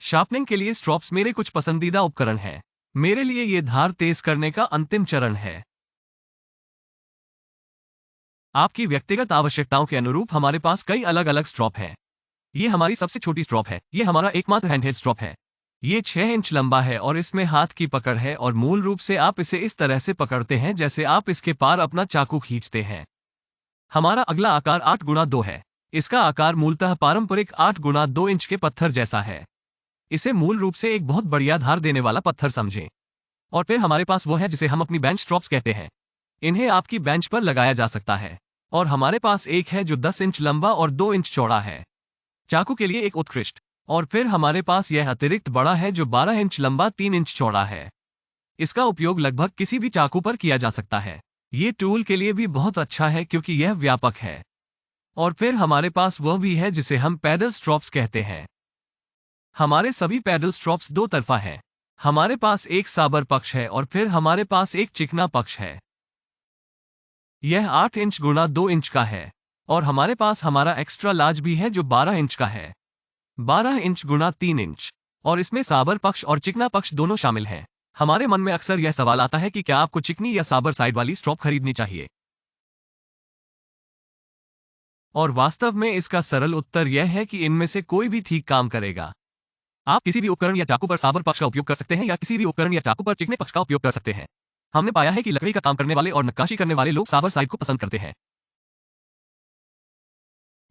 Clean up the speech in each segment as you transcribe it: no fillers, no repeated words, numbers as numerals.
Sharpening के लिए स्ट्रॉप्स मेरे कुछ पसंदीदा उपकरण हैं। मेरे लिए ये धार तेज करने का अंतिम चरण है। आपकी व्यक्तिगत आवश्यकताओं के अनुरूप हमारे पास कई अलग अलग स्ट्रॉप हैं। ये हमारी सबसे छोटी स्ट्रॉप है। ये हमारा एकमात्र हैंडहेल्ड स्ट्रॉप है। ये 6 इंच लंबा है और इसमें हाथ की पकड़ है और मूल रूप से आप इसे इस तरह से पकड़ते हैं जैसे आप इसके पार अपना चाकू खींचते हैं। हमारा अगला आकार 8x2 है। इसका आकार मूलतः पारंपरिक 8x2 इंच के पत्थर जैसा है। इसे मूल रूप से एक बहुत बढ़िया धार देने वाला पत्थर समझें। और फिर हमारे पास वो है जिसे हम अपनी बेंच स्ट्रॉप्स कहते हैं। इन्हें आपकी बेंच पर लगाया जा सकता है। और हमारे पास एक है जो 10 इंच लंबा और 2 इंच चौड़ा है। चाकू के लिए एक उत्कृष्ट। और फिर हमारे पास यह अतिरिक्त बड़ा है जो 12 इंच लंबा 3 इंच चौड़ा है। इसका उपयोग लगभग किसी भी चाकू पर किया जा सकता है। ये टूल के लिए भी बहुत अच्छा है क्योंकि यह व्यापक है। और फिर हमारे पास वह भी है जिसे हम पैडल स्ट्रॉप्स कहते हैं। हमारे सभी पैडल स्ट्रॉप्स दो तरफा हैं। हमारे पास एक साबर पक्ष है और फिर हमारे पास एक चिकना पक्ष है। यह 8 इंच गुणा 2 इंच का है। और हमारे पास हमारा एक्स्ट्रा लार्ज भी है जो 12 इंच का है। 12 इंच गुणा 3 इंच। और इसमें साबर पक्ष और चिकना पक्ष दोनों शामिल हैं। हमारे मन में अक्सर यह सवाल आता है कि क्या आपको चिकनी या साबर साइड वाली स्ट्रॉप खरीदनी चाहिए। और वास्तव में इसका सरल उत्तर यह है कि इनमें से कोई भी ठीक काम करेगा। आप किसी भी उपकरण या चाकू पर साबर पक्ष का उपयोग कर सकते हैं या किसी भी उपकरण या चाकू पर चिकने पक्ष का उपयोग कर सकते हैं। हमने पाया है कि लकड़ी का काम करने वाले और नक्काशी करने वाले लोग साबर साइड को पसंद करते हैं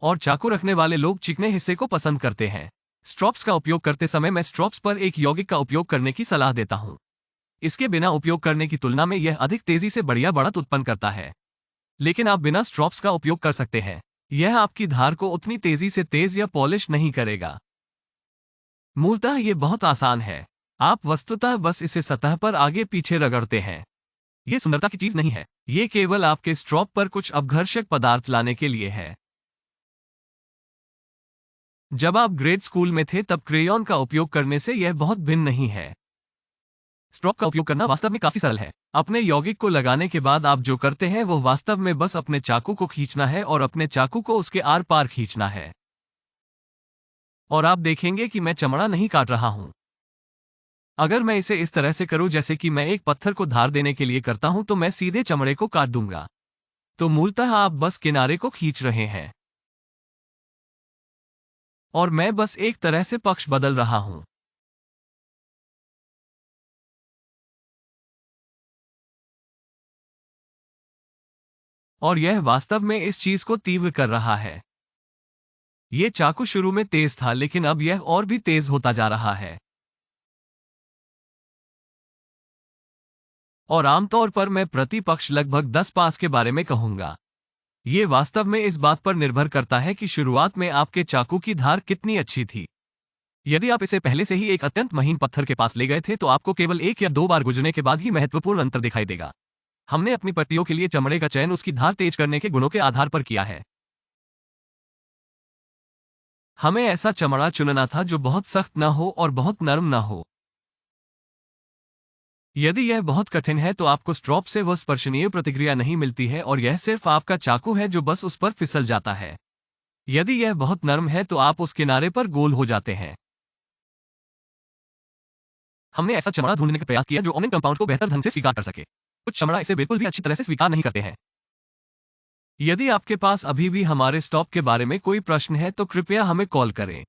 और चाकू रखने वाले लोग चिकने हिस्से को पसंद करते हैं। स्ट्रॉप्स का उपयोग करते समय मैं स्ट्रॉप्स पर एक यौगिक का उपयोग करने की सलाह देता हूं। इसके बिना उपयोग करने की तुलना में यह अधिक तेजी से बढ़िया बढ़त उत्पन्न करता है। लेकिन आप बिना स्ट्रॉप्स का उपयोग कर सकते हैं। यह आपकी धार को उतनी तेजी से तेज या पॉलिश नहीं करेगा। मूलतः यह बहुत आसान है। आप वस्तुतः बस इसे सतह पर आगे पीछे रगड़ते हैं। यह सुंदरता की चीज नहीं है। यह केवल आपके स्ट्रॉप पर कुछ अपघर्षक पदार्थ लाने के लिए है। जब आप ग्रेड स्कूल में थे तब क्रेयॉन का उपयोग करने से यह बहुत भिन्न नहीं है। स्ट्रॉप का उपयोग करना वास्तव में काफी सरल है। अपने यौगिक को लगाने के बाद आप जो करते हैं वह वास्तव में बस अपने चाकू को खींचना है और अपने चाकू को उसके आर पार खींचना है। और आप देखेंगे कि मैं चमड़ा नहीं काट रहा हूं। अगर मैं इसे इस तरह से करूं जैसे कि मैं एक पत्थर को धार देने के लिए करता हूं तो मैं सीधे चमड़े को काट दूंगा। तो मूलतः आप बस किनारे को खींच रहे हैं। और मैं बस एक तरह से पक्ष बदल रहा हूं। और यह वास्तव में इस चीज को तीव्र कर रहा है। यह चाकू शुरू में तेज था लेकिन अब यह और भी तेज होता जा रहा है। और आमतौर पर मैं प्रति पक्ष लगभग 10 पास के बारे में कहूंगा। यह वास्तव में इस बात पर निर्भर करता है कि शुरुआत में आपके चाकू की धार कितनी अच्छी थी। यदि आप इसे पहले से ही एक अत्यंत महीन पत्थर के पास ले गए थे तो आपको केवल 1 या 2 बार गुजरने के बाद ही महत्वपूर्ण अंतर दिखाई देगा। हमने अपनी पट्टियों के लिए चमड़े का चयन उसकी धार तेज करने के गुणों के आधार पर किया है। हमें ऐसा चमड़ा चुनना था जो बहुत सख्त न हो और बहुत नरम न हो। यदि यह बहुत कठिन है तो आपको स्ट्रॉप से वह स्पर्शनीय प्रतिक्रिया नहीं मिलती है और यह सिर्फ आपका चाकू है जो बस उस पर फिसल जाता है। यदि यह बहुत नरम है तो आप उस किनारे पर गोल हो जाते हैं। हमने ऐसा चमड़ा ढूंढने का प्रयास किया जो ऑनियन कंपाउंड को बेहतर ढंग से स्वीकार कर सके। कुछ चमड़ा इसे बिल्कुल भी अच्छी तरह से स्वीकार नहीं करते हैं। यदि आपके पास अभी भी हमारे स्टॉप के बारे में कोई प्रश्न है तो कृपया हमें कॉल करें।